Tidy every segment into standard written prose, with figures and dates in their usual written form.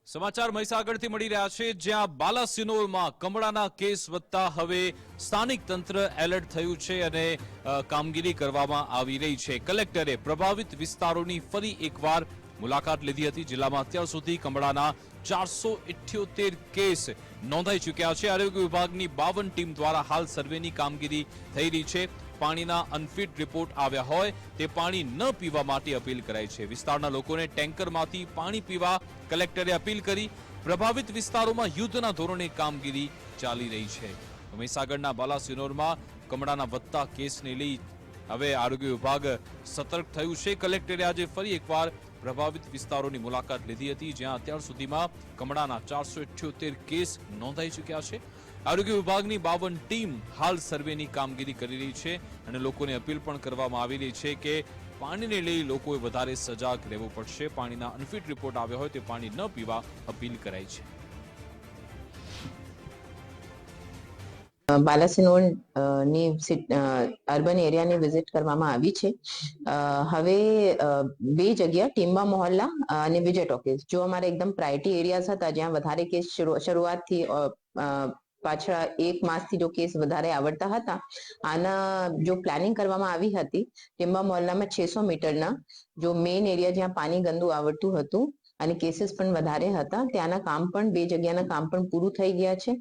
સમાચાર મહીસાગરથી મળી રહ્યા છે, જ્યાં બાલાસિનોરમાં કમળાના કેસ વધતા હવે સ્થાનિક તંત્ર એલર્ટ થયું છે અને કામગીરી કરવામાં આવી રહી છે। કલેક્ટરે પ્રભાવિત વિસ્તારોની ફરી એકવાર મુલાકાત લીધી હતી। જિલ્લામાં અત્યાર સુધી કમળાના 478 કેસ નોંધાઈ ચૂક્યા છે। આરોગ્ય વિભાગની 52 ટીમ દ્વારા હાલ સર્વેની કામગીરી થઈ રહી છે। પાણીના અનફિટ રિપોર્ટ આવ્યા હોય તે પાણી ન પીવા માટે અપીલ કરાઈ છે। વિસ્તારના લોકોને ટેન્કરમાંથી પાણી પીવા કલેક્ટરે અપીલ કરી। પ્રભાવિત વિસ્તારોમાં યુદ્ધના ધોરણે કામગીરી ચાલી રહી છે। મહીસાગરના બાલાસિનોરમાં કમળાના વધતા કેસને લઈ હવે આરોગ્ય વિભાગ સતર્ક થયું છે। કલેક્ટરે આજે ફરી એકવાર પ્રભાવિત વિસ્તારોની મુલાકાત લીધી હતી, જ્યાં અત્યાર સુધીમાં કમળાના 478 કેસ નોંધાઈ ચૂક્યા છે। આરોગ્ય વિભાગની 52 ટીમ હાલ સર્વેની કામગીરી કરી રહી છે અને લોકોને અપીલ પણ કરવામાં આવી રહી છે કે પાણીને લઈ લોકોએ વધારે સજાગ રહેવું પડશે। પાણીના અનફિટ રિપોર્ટ આવ્યા હોય તે પાણી ન પીવા અપીલ કરાઈ છે। બાલાસિનોર ની અર્બન એરિયાની વિઝિટ કરવામાં આવી છે। હવે બે જગ્યા ટીમ્બા મોહલ્લા અને વિજય ટોકીઝ જો અમારા એકદમ પ્રાયોરિટી એરિયાઝ હતા, જ્યાં વધારે કેસ શરૂઆતથી પાછળ એક માસથી જો કેસ વધારે આવડતા હતા, આના જો પ્લાનિંગ કરવામાં આવી હતી। ટીમ્બા મોહલ્લામાં 600 મીટરના જો મેઇન એરિયા જ્યાં પાણી ગંદુ આવડતું હતું અને કેસીસ પણ વધારે હતા, ત્યાંના કામ પણ બે જગ્યાના કામ પણ પૂરું થઈ ગયા છે।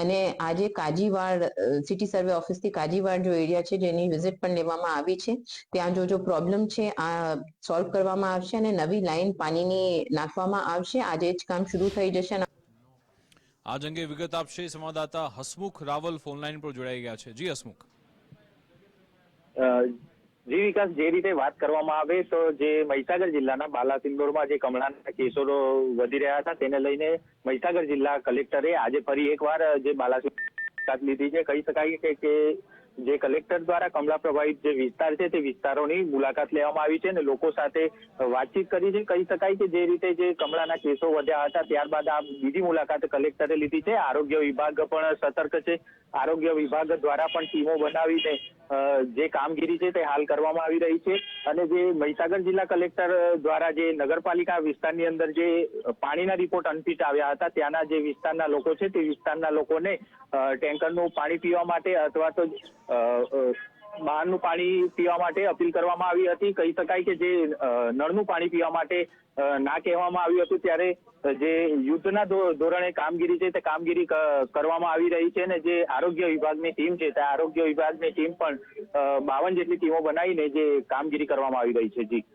અને આજે કાજીવાડ સિટી સર્વે ઓફિસથી કાજીવાડ જો એરિયા છે જેની વિઝિટ પણ લેવામાં આવી છે, ત્યાં જો પ્રોબ્લેમ છે આ સોલ્વ કરવામાં આવશે અને નવી લાઈન પાણીની નાખવામાં આવશે। આજે જ કામ શરૂ થઈ જશે। આજ અંગે વિગત આપશે સંવાદદાતા હસમુખ રાવલ ફોનલાઈન પર જોડાઈ ગયા છે। જી હસમુખ। જી વિકાસ, જે રીતે વાત કરવામાં આવે તો જે મહીસાગર જિલ્લાના બાલાસિનોરમાં જે કમળાના કેસો વધી રહ્યા હતા તેને લઈને મહીસાગર જિલ્લા કલેક્ટરે આજે ફરી એકવાર જે બાલાસિનોર લીધી છે। કહી શકાય કે જે કલેક્ટર દ્વારા કમળા પ્રભાવિત જે વિસ્તાર છે તે વિસ્તારોની મુલાકાત લેવામાં આવી છે અને લોકો સાથે વાતચીત કરી છે। કહી શકાય કે જે રીતે જે કમળાના કેસો વધ્યા હતા ત્યારબાદ આ બીજી મુલાકાત કલેક્ટરે લીધી છે। આરોગ્ય વિભાગ પણ સતર્ક છે। આરોગ્ય વિભાગ દ્વારા પણ ટીમો બનાવીને જે કામગીરી છે તે હાલ કરવામાં આવી રહી છે અને જે મહીસાગર જિલ્લા કલેક્ટર દ્વારા જે નગરપાલિકા વિસ્તારની અંદર જે પાણીના રિપોર્ટ અનફિટ આવ્યા હતા, ત્યાંના જે વિસ્તારના લોકો છે તે વિસ્તારના લોકોને ટેન્કરનું પાણી પીવા માટે અથવા તો બહારનું પાણી પીવા માટે અપીલ કરવામાં આવી હતી। કહી શકાય કે જે નળનું પાણી પીવા માટે ના કહેવામાં આવ્યું હતું, ત્યારે જે યુદ્ધના ધોરણે કામગીરી છે તે કામગીરી કરવામાં આવી રહી છે અને જે આરોગ્ય વિભાગની ટીમ છે તે આરોગ્ય વિભાગની ટીમ પણ 52 જેટલી ટીમો બનાવીને જે કામગીરી કરવામાં આવી રહી છે। જી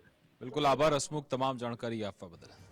બિલકુલ, આભાર હસમુખ તમામ જાણકારી આપવા બદલ।